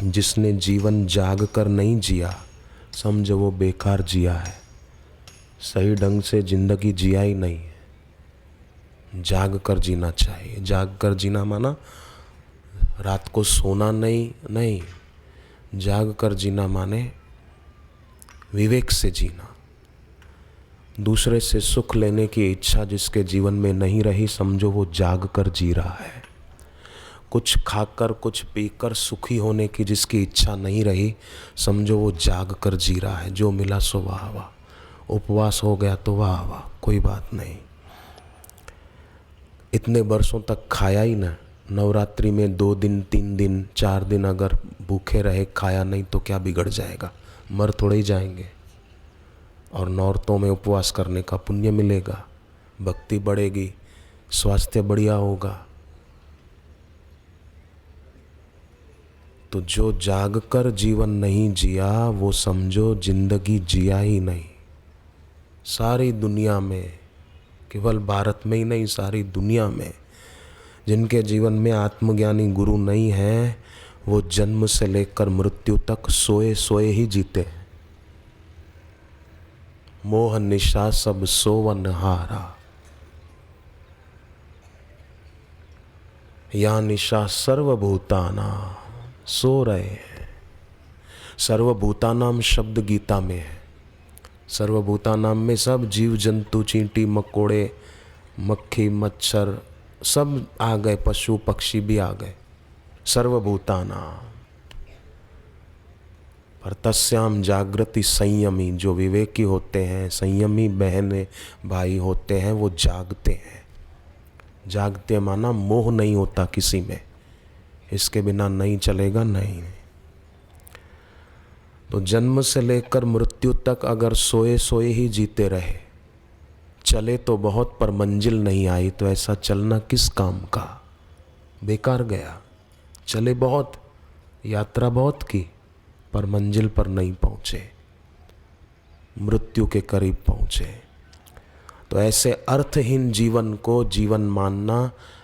जिसने जीवन जाग कर नहीं जिया, समझो वो बेकार जिया है, सही ढंग से जिंदगी जिया ही नहीं है। जाग कर जीना चाहिए। जाग कर जीना माना रात को सोना नहीं, जाग कर जीना माने विवेक से जीना। दूसरे से सुख लेने की इच्छा जिसके जीवन में नहीं रही, समझो वो जाग कर जी रहा है। कुछ खाकर कुछ पीकर सुखी होने की जिसकी इच्छा नहीं रही, समझो वो जाग कर जी रहा है। जो मिला सो वाह वाह, उपवास हो गया तो वाह वाह, कोई बात नहीं। इतने वर्षों तक खाया ही ना, नवरात्रि में 2 दिन 3 दिन 4 दिन अगर भूखे रहे, खाया नहीं तो क्या बिगड़ जाएगा, मर थोड़े ही जाएंगे। और नौरतों में उपवास करने का पुण्य मिलेगा, भक्ति बढ़ेगी, स्वास्थ्य बढ़िया होगा। तो जो जागकर जीवन नहीं जिया, वो समझो जिंदगी जिया ही नहीं। सारी दुनिया में, केवल भारत में ही नहीं, सारी दुनिया में जिनके जीवन में आत्मज्ञानी गुरु नहीं है, वो जन्म से लेकर मृत्यु तक सोए सोए ही जीते हैं। मोह निशा सब सोवन हारा, या निशा सर्वभूताना, सो रहे हैं। सर्वभूतानाम शब्द गीता में है। सर्वभूतानाम में सब जीव जंतु, चींटी मकोड़े, मक्खी मच्छर सब आ गए, पशु पक्षी भी आ गए। सर्वभूतानाम। पर तस्याम जागृति संयमी, जो विवेकी होते हैं, संयमी बहनें भाई होते हैं, वो जागते हैं। जागते माना मोह नहीं होता किसी में, इसके बिना नहीं चलेगा, नहीं। तो जन्म से लेकर मृत्यु तक अगर सोए सोए ही जीते रहे, चले तो बहुत पर मंजिल नहीं आई, तो ऐसा चलना किस काम का, बेकार गया। चले बहुत, यात्रा बहुत की, पर मंजिल पर नहीं पहुंचे, मृत्यु के करीब पहुंचे। तो ऐसे अर्थहीन जीवन को जीवन मानना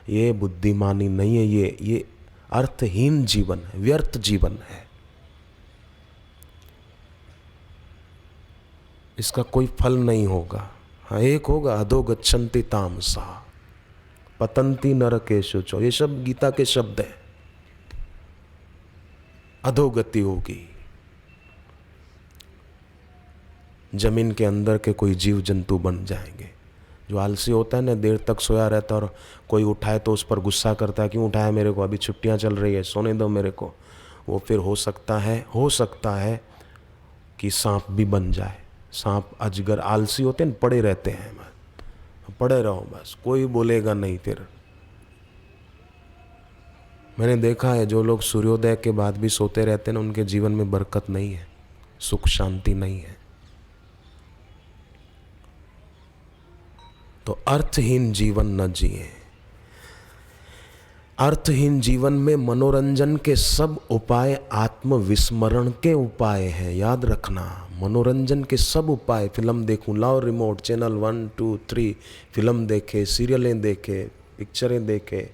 ये बुद्धिमानी नहीं है, ये अर्थहीन जीवन है, व्यर्थ जीवन है। इसका कोई फल नहीं होगा। हाँ, एक होगा, अधो गच्छन्ति तामसा पतंती नरकेषु च, ये सब गीता के शब्द हैं। अधोगति होगी। जमीन के अंदर के कोई जीव जंतु बन जाएंगे। जो आलसी होता है ना, देर तक सोया रहता है और कोई उठाए तो उस पर गुस्सा करता है, क्यों उठाया मेरे को, अभी छुट्टियां चल रही है, सोने दो मेरे को। वो फिर हो सकता है कि सांप भी बन जाए। सांप अजगर आलसी होते हैं, पड़े रहते हैं, पड़े रहो बस, कोई बोलेगा नहीं। फिर मैंने देखा है, जो लोग सूर्योदय के बाद भी सोते रहते हैं ना, उनके जीवन में बरकत नहीं है, सुख शांति नहीं है। तो अर्थहीन जीवन न जिए। अर्थहीन जीवन में मनोरंजन के सब उपाय आत्मविस्मरण के उपाय हैं, याद रखना। मनोरंजन के सब उपाय, फिल्म देखूं, लाओ रिमोट, चैनल 1 2 3, फिल्म देखे, सीरियलें देखे, पिक्चरें देखे,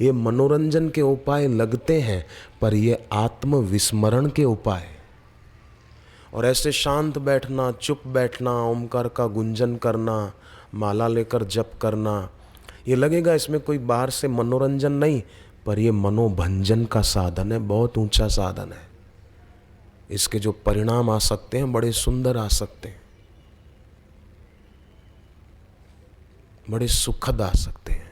ये मनोरंजन के उपाय लगते हैं, पर ये आत्मविस्मरण के उपाय। और ऐसे शांत बैठना, चुप बैठना, ओमकार का गुंजन करना, माला लेकर जप करना, ये लगेगा इसमें कोई बाहर से मनोरंजन नहीं, पर ये मनोभंजन का साधन है, बहुत ऊंचा साधन है। इसके जो परिणाम आ सकते हैं बड़े सुंदर आ सकते हैं, बड़े सुखद आ सकते हैं।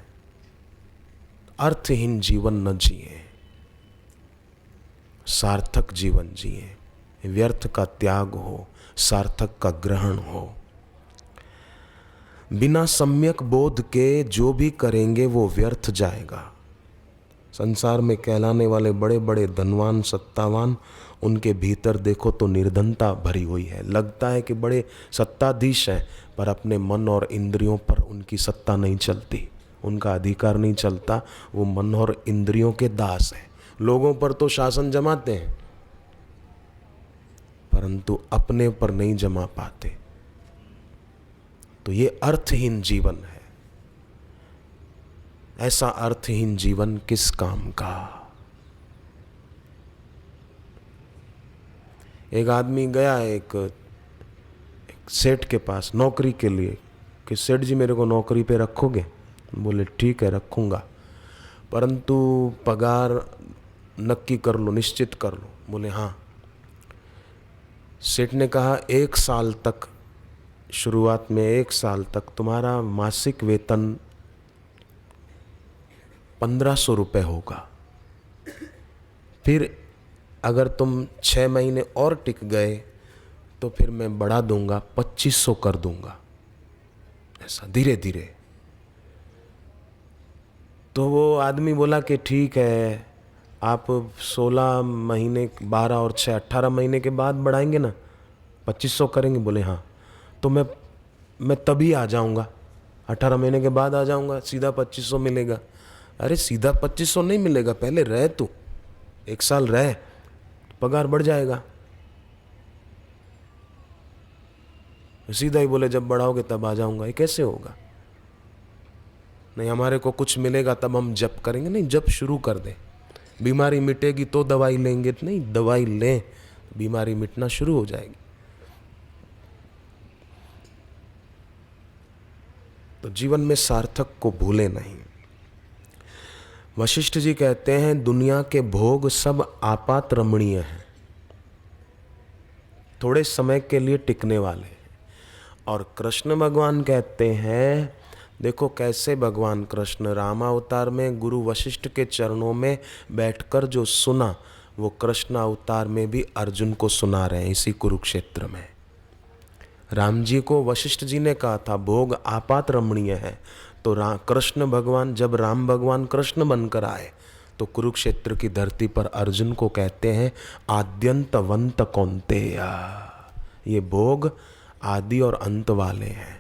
अर्थहीन जीवन न जिए, सार्थक जीवन जिए। व्यर्थ का त्याग हो, सार्थक का ग्रहण हो। बिना सम्यक बोध के जो भी करेंगे वो व्यर्थ जाएगा। संसार में कहलाने वाले बड़े बड़े धनवान सत्तावान, उनके भीतर देखो तो निर्धनता भरी हुई है। लगता है कि बड़े सत्ताधीश हैं, पर अपने मन और इंद्रियों पर उनकी सत्ता नहीं चलती, उनका अधिकार नहीं चलता। वो मन और इंद्रियों के दास हैं। लोगों पर तो शासन जमाते हैं, परंतु अपने पर नहीं जमा पाते। तो ये अर्थहीन जीवन है। ऐसा अर्थहीन जीवन किस काम का। एक आदमी गया एक सेठ के पास नौकरी के लिए कि सेठ जी मेरे को नौकरी पे रखोगे? बोले ठीक है रखूँगा, परंतु पगार नक्की कर लो, निश्चित कर लो। बोले हाँ। सेठ ने कहा 1 साल तक, शुरुआत में 1 साल तक तुम्हारा मासिक वेतन 1500 रुपये होगा, फिर अगर तुम 6 महीने और टिक गए तो फिर मैं बढ़ा दूंगा, 2500 कर दूंगा, ऐसा धीरे धीरे। तो वो आदमी बोला कि ठीक है, आप 16 महीने, 12 और 6 18 महीने के बाद बढ़ाएंगे ना, 2500 करेंगे? बोले हाँ। तो मैं तभी आ जाऊंगा, 18 महीने के बाद आ जाऊंगा, सीधा 2500 मिलेगा। अरे सीधा 2500 नहीं मिलेगा, पहले रह तू, 1 साल रह, पगार बढ़ जाएगा। सीधा ही बोले जब बढ़ाओगे तब आ जाऊंगा। ये कैसे होगा? नहीं, हमारे को कुछ मिलेगा तब हम जप करेंगे। नहीं, जप शुरू कर दे, बीमारी मिटेगी तो दवाई लेंगे, नहीं दवाई लें, बीमारी मिटना शुरू हो जाएगी। तो जीवन में सार्थक को भूले नहीं। वशिष्ठ जी कहते हैं दुनिया के भोग सब आपात रमणीय हैं, थोड़े समय के लिए टिकने वाले हैं। और कृष्ण भगवान कहते हैं, देखो कैसे भगवान कृष्ण रामावतार में गुरु वशिष्ठ के चरणों में बैठकर जो सुना, वो कृष्ण अवतार में भी अर्जुन को सुना रहे हैं इसी कुरुक्षेत्र में। राम जी को वशिष्ठ जी ने कहा था भोग आपात रमणीय है, तो कृष्ण भगवान, जब राम भगवान कृष्ण बनकर आए तो कुरुक्षेत्र की धरती पर अर्जुन को कहते हैं आद्यंतवंत कौन्तेय, ये भोग आदि और अंत वाले हैं।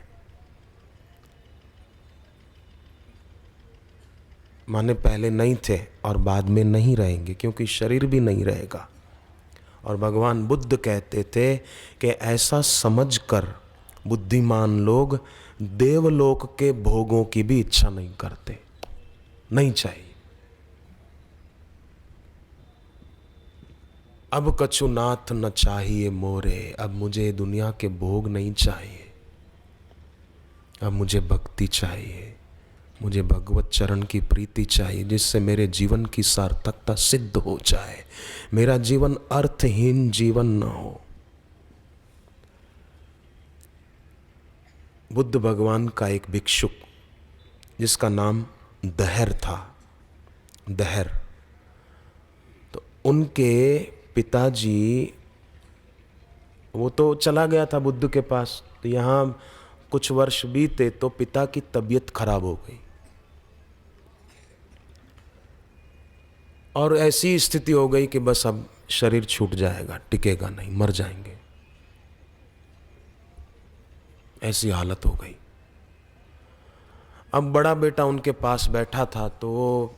माने पहले नहीं थे और बाद में नहीं रहेंगे, क्योंकि शरीर भी नहीं रहेगा। और भगवान बुद्ध कहते थे कि ऐसा समझकर बुद्धिमान लोग देवलोक के भोगों की भी इच्छा नहीं करते, नहीं चाहिए। अब कछुनाथ न चाहिए मोरे, अब मुझे दुनिया के भोग नहीं चाहिए, अब मुझे भक्ति चाहिए, मुझे भगवत चरण की प्रीति चाहिए, जिससे मेरे जीवन की सार्थकता सिद्ध हो जाए, मेरा जीवन अर्थहीन जीवन न हो। बुद्ध भगवान का एक भिक्षुक जिसका नाम दहर था, दहर, तो उनके पिताजी, वो तो चला गया था बुद्ध के पास, तो यहाँ कुछ वर्ष बीते तो पिता की तबीयत खराब हो गई और ऐसी स्थिति हो गई कि बस अब शरीर छूट जाएगा, टिकेगा नहीं, मर जाएंगे, ऐसी हालत हो गई। अब बड़ा बेटा उनके पास बैठा था, तो वो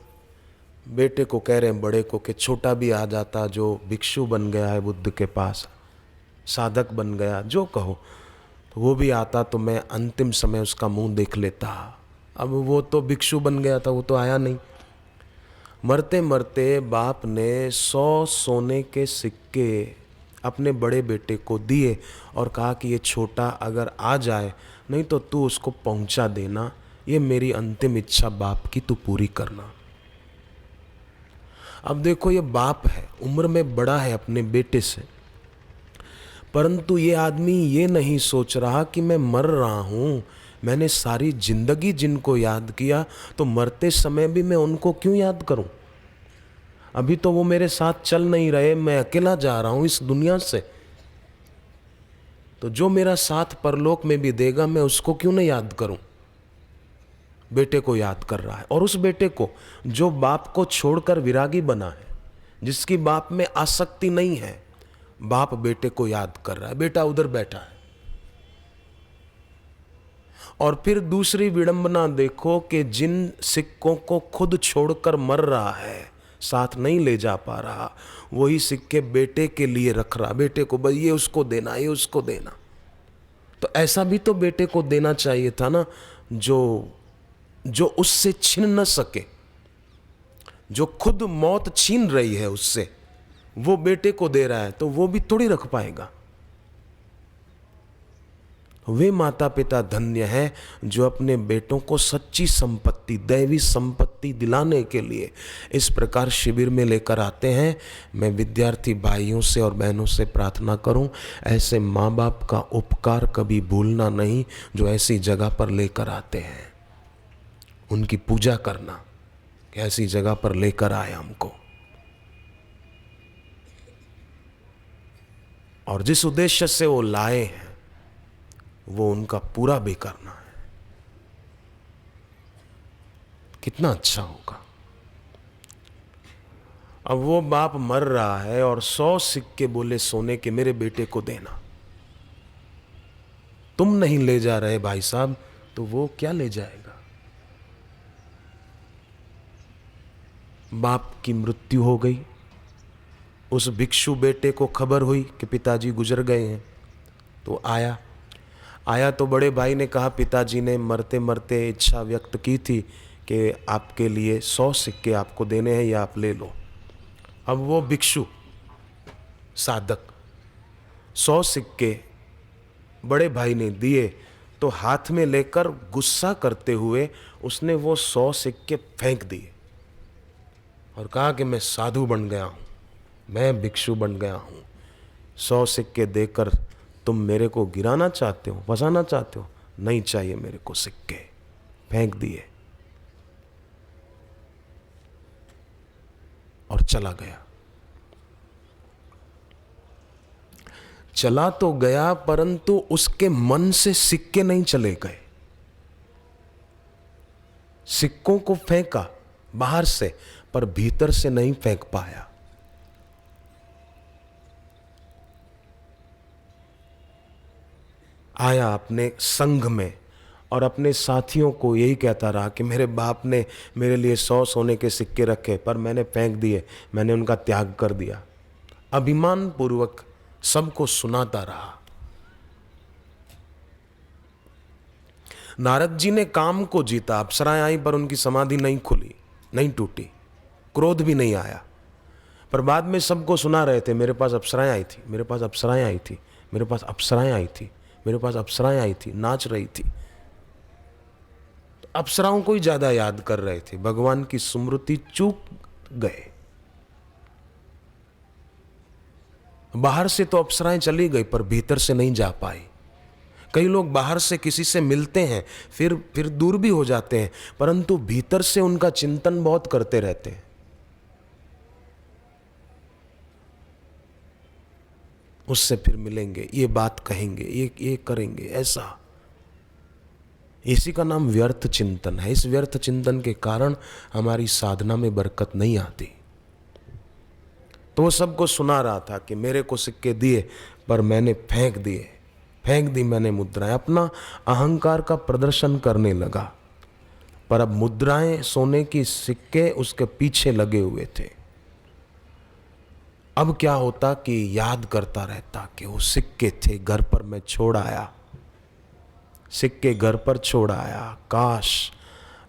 बेटे को कह रहे हैं, बड़े को, कि छोटा भी आ जाता जो भिक्षु बन गया है बुद्ध के पास, साधक बन गया, जो कहो, तो वो भी आता तो मैं अंतिम समय उसका मुंह देख लेता। अब वो तो भिक्षु बन गया था, वो तो आया नहीं। मरते मरते बाप ने 100 सोने के सिक्के अपने बड़े बेटे को दिए और कहा कि ये छोटा अगर आ जाए, नहीं तो तू उसको पहुंचा देना, ये मेरी अंतिम इच्छा बाप की, तू पूरी करना। अब देखो ये बाप है, उम्र में बड़ा है अपने बेटे से, परंतु ये आदमी ये नहीं सोच रहा कि मैं मर रहा हूँ, मैंने सारी जिंदगी जिनको याद किया, तो मरते समय भी मैं उनको क्यों याद करूं? अभी तो वो मेरे साथ चल नहीं रहे, मैं अकेला जा रहा हूं इस दुनिया से, तो जो मेरा साथ परलोक में भी देगा मैं उसको क्यों नहीं याद करूं? बेटे को याद कर रहा है, और उस बेटे को जो बाप को छोड़कर विरागी बना है, जिसकी बाप में आसक्ति नहीं है, बाप बेटे को याद कर रहा है, बेटा उधर बैठा है। और फिर दूसरी विडंबना देखो कि जिन सिक्कों को खुद छोड़कर मर रहा है, साथ नहीं ले जा पा रहा, वही सिक्के बेटे के लिए रख रहा, बेटे को भाई ये उसको देना, ये उसको देना। तो ऐसा भी तो बेटे को देना चाहिए था ना, जो उससे छीन न सके, जो खुद मौत छीन रही है उससे, वो बेटे को दे रहा है तो वो भी थोड़ी रख पाएगा। वे माता पिता धन्य हैं जो अपने बेटों को सच्ची संपत्ति, दैवी संपत्ति दिलाने के लिए इस प्रकार शिविर में लेकर आते हैं। मैं विद्यार्थी भाइयों से और बहनों से प्रार्थना करूं, ऐसे माँ बाप का उपकार कभी भूलना नहीं जो ऐसी जगह पर लेकर आते हैं। उनकी पूजा करना कि ऐसी जगह पर लेकर आए हमको, और जिस उद्देश्य से वो लाए हैं वो उनका पूरा भी करना है। कितना अच्छा होगा। अब वो बाप मर रहा है और 100 सिक्के बोले सोने के मेरे बेटे को देना, तुम नहीं ले जा रहे भाई साहब, तो वो क्या ले जाएगा? बाप की मृत्यु हो गई, उस भिक्षु बेटे को खबर हुई कि पिताजी गुजर गए हैं, तो आया तो बड़े भाई ने कहा पिताजी ने मरते मरते इच्छा व्यक्त की थी कि आपके लिए 100 सिक्के आपको देने हैं, या आप ले लो। अब वो भिक्षु साधक 100 सिक्के बड़े भाई ने दिए तो हाथ में लेकर गुस्सा करते हुए उसने वो 100 सिक्के फेंक दिए और कहा कि मैं साधु बन गया हूँ, मैं भिक्षु बन गया हूँ। 100 सिक्के देकर तुम मेरे को गिराना चाहते हो, फंसाना चाहते हो, नहीं चाहिए मेरे को सिक्के, फेंक दिए और चला गया। चला तो गया परंतु उसके मन से सिक्के नहीं चले गए। सिक्कों को फेंका बाहर से, पर भीतर से नहीं फेंक पाया। आया अपने संघ में और अपने साथियों को यही कहता रहा कि मेरे बाप ने मेरे लिए 100 सोने के सिक्के रखे, पर मैंने फेंक दिए, मैंने उनका त्याग कर दिया। अभिमान पूर्वक सबको सुनाता रहा। नारद जी ने काम को जीता, अप्सराएं आई पर उनकी समाधि नहीं खुली, नहीं टूटी, क्रोध भी नहीं आया। पर बाद में सबको सुना रहे थे, मेरे पास अप्सराएं आई थी, मेरे पास अप्सराएं आई थी, मेरे पास अप्सराएं आई थी, मेरे पास अप्सराएं आई थी, नाच रही थी। तो अप्सराओं को ही ज्यादा याद कर रहे थे, भगवान की स्मृति चूक गए। बाहर से तो अप्सराएं चली गई पर भीतर से नहीं जा पाई। कई लोग बाहर से किसी से मिलते हैं फिर दूर भी हो जाते हैं, परंतु भीतर से उनका चिंतन बहुत करते रहते हैं। उससे फिर मिलेंगे, ये बात कहेंगे, ये करेंगे, ऐसा। इसी का नाम व्यर्थ चिंतन है। इस व्यर्थ चिंतन के कारण हमारी साधना में बरकत नहीं आती। तो वो सबको सुना रहा था कि मेरे को सिक्के दिए पर मैंने फेंक दी मैंने मुद्राएं। अपना अहंकार का प्रदर्शन करने लगा। पर अब मुद्राएं, सोने की सिक्के उसके पीछे लगे हुए थे। अब क्या होता कि याद करता रहता कि वो सिक्के थे, घर पर मैं छोड़ आया, सिक्के घर पर छोड़ आया, काश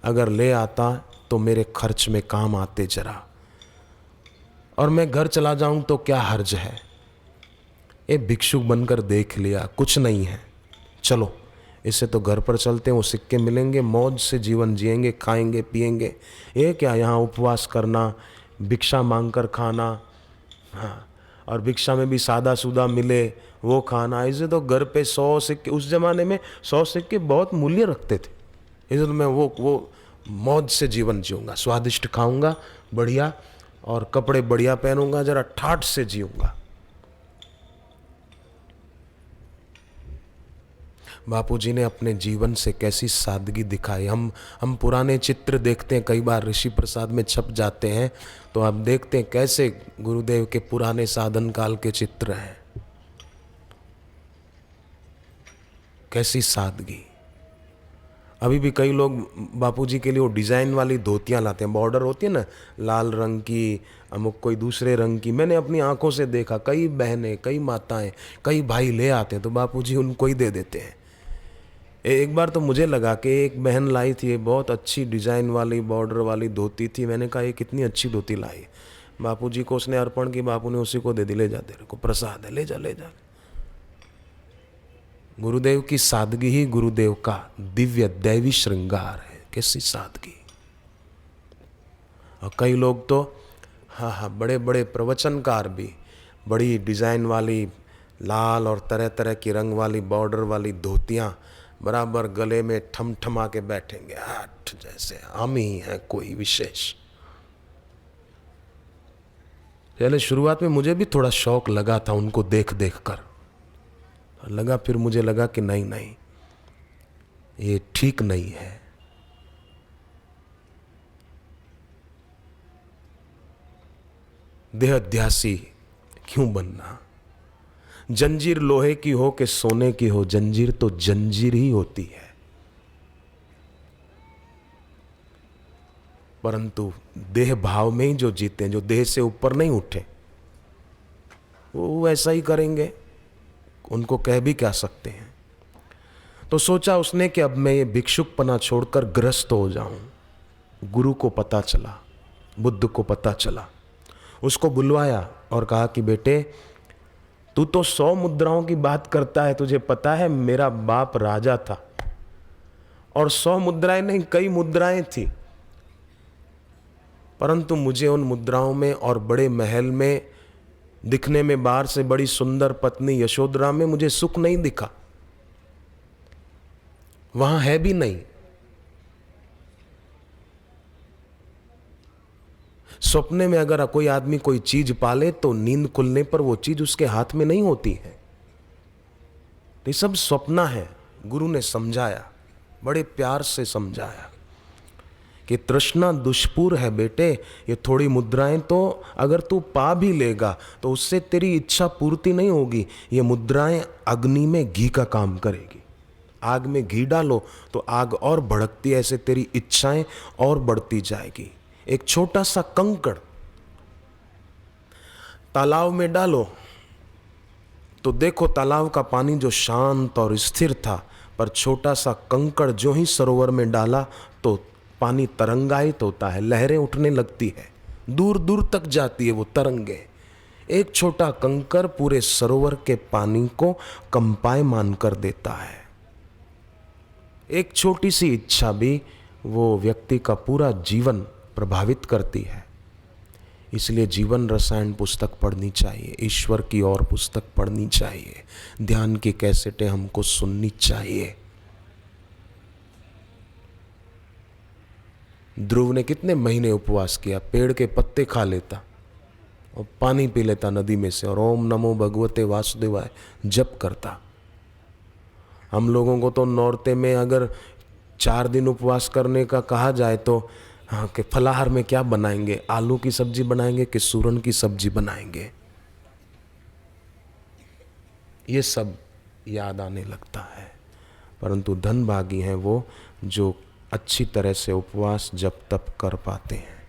अगर ले आता तो मेरे खर्च में काम आते जरा, और मैं घर चला जाऊं तो क्या हर्ज है। ये भिक्षुक बनकर देख लिया, कुछ नहीं है, चलो इससे तो घर पर चलते हैं, वो सिक्के मिलेंगे, मौज से जीवन जिएंगे, खाएंगे पिएंगे। ये क्या यहाँ उपवास करना, भिक्षा मांगकर खाना, हाँ, और भिक्षा में भी सादा सूदा मिले वो खाना। इसे तो घर पे 100 सिक्के, उस जमाने में 100 सिक्के बहुत मूल्य रखते थे। इसे तो मैं वो मौज से जीवन जीऊँगा, स्वादिष्ट खाऊंगा बढ़िया, और कपड़े बढ़िया पहनूंगा, जरा ठाठ से जीऊँगा। बापूजी ने अपने जीवन से कैसी सादगी दिखाई। हम पुराने चित्र देखते हैं, कई बार ऋषि प्रसाद में छप जाते हैं, तो आप देखते हैं कैसे गुरुदेव के पुराने साधन काल के चित्र हैं, कैसी सादगी। अभी भी कई लोग बापूजी के लिए वो डिज़ाइन वाली धोतियाँ लाते हैं, बॉर्डर होती है ना, लाल रंग की, अमुक कोई दूसरे रंग की। मैंने अपनी आंखों से देखा, कई बहनें, कई माताएं, कई भाई ले आते हैं तो बापूजी उनको ही दे देते हैं। एक बार तो मुझे लगा कि एक बहन लाई थी बहुत अच्छी डिज़ाइन वाली बॉर्डर वाली धोती थी। मैंने कहा ये कितनी अच्छी धोती लाई। बापूजी को उसने अर्पण की, बापू ने उसी को दे दी, ले जा, तेरे को प्रसाद है, ले जा ले जा। गुरुदेव की सादगी ही गुरुदेव का दिव्य दैवी श्रृंगार है। कैसी सादगी। और कई लोग तो हाँ, बड़े बड़े प्रवचनकार भी बड़ी डिजाइन वाली लाल और तरह तरह की रंग वाली बॉर्डर वाली धोतियां बराबर गले में ठमठमा के बैठेंगे, हाथ जैसे हम ही हैं कोई विशेष। पहले शुरुआत में मुझे भी थोड़ा शौक लगा था उनको देख देख कर, लगा, फिर मुझे लगा कि नहीं नहीं, ये ठीक नहीं है। देहाध्यासी क्यों बनना? जंजीर लोहे की हो कि सोने की हो, जंजीर तो जंजीर ही होती है। परंतु देह भाव में ही जो जीते हैं, जो देह से ऊपर नहीं उठे, वो ऐसा ही करेंगे, उनको कह भी क्या सकते हैं। तो सोचा उसने कि अब मैं ये भिक्षुकपना छोड़कर गृहस्थ हो जाऊं। गुरु को पता चला, बुद्ध को पता चला, उसको बुलवाया और कहा कि बेटे तू तो 100 मुद्राओं की बात करता है, तुझे पता है मेरा बाप राजा था और 100 मुद्राएं नहीं, कई मुद्राएं थी, परंतु मुझे उन मुद्राओं में और बड़े महल में दिखने में बाहर से बड़ी सुंदर पत्नी यशोधरा में मुझे सुख नहीं दिखा, वहां है भी नहीं। सपने में अगर कोई आदमी कोई चीज पाले तो नींद खुलने पर वो चीज उसके हाथ में नहीं होती है। ये सब सपना है। गुरु ने समझाया, बड़े प्यार से समझाया कि तृष्णा दुष्पूर है बेटे, ये थोड़ी मुद्राएं तो अगर तू पा भी लेगा तो उससे तेरी इच्छा पूर्ति नहीं होगी। ये मुद्राएं अग्नि में घी का काम करेगी। आग में घी डालो तो आग और भड़कती, ऐसे तेरी इच्छाएं और बढ़ती जाएगी। एक छोटा सा कंकड़ तालाब में डालो तो देखो तालाब का पानी जो शांत और स्थिर था, पर छोटा सा कंकड़ जो ही सरोवर में डाला तो पानी तरंगायित होता है, लहरें उठने लगती है, दूर दूर तक जाती है वो तरंगे। एक छोटा कंकड़ पूरे सरोवर के पानी को कंपायमान कर देता है। एक छोटी सी इच्छा भी वो व्यक्ति का पूरा जीवन प्रभावित करती है। इसलिए जीवन रसायन पुस्तक पढ़नी चाहिए, ईश्वर की और पुस्तक पढ़नी चाहिए, ध्यान की कैसेटें हमको सुननी चाहिए। ध्रुव ने कितने महीने उपवास किया, पेड़ के पत्ते खा लेता और पानी पी लेता नदी में से और ओम नमो भगवते वासुदेवाय जप करता। हम लोगों को तो नौरते में अगर 4 दिन उपवास करने का कहा जाए तो हाँ कि फलाहार में क्या बनाएंगे, आलू की सब्जी बनाएंगे कि सूरन की सब्जी बनाएंगे, ये सब याद आने लगता है। परंतु धनभागी हैं वो जो अच्छी तरह से उपवास जप तप कर पाते हैं।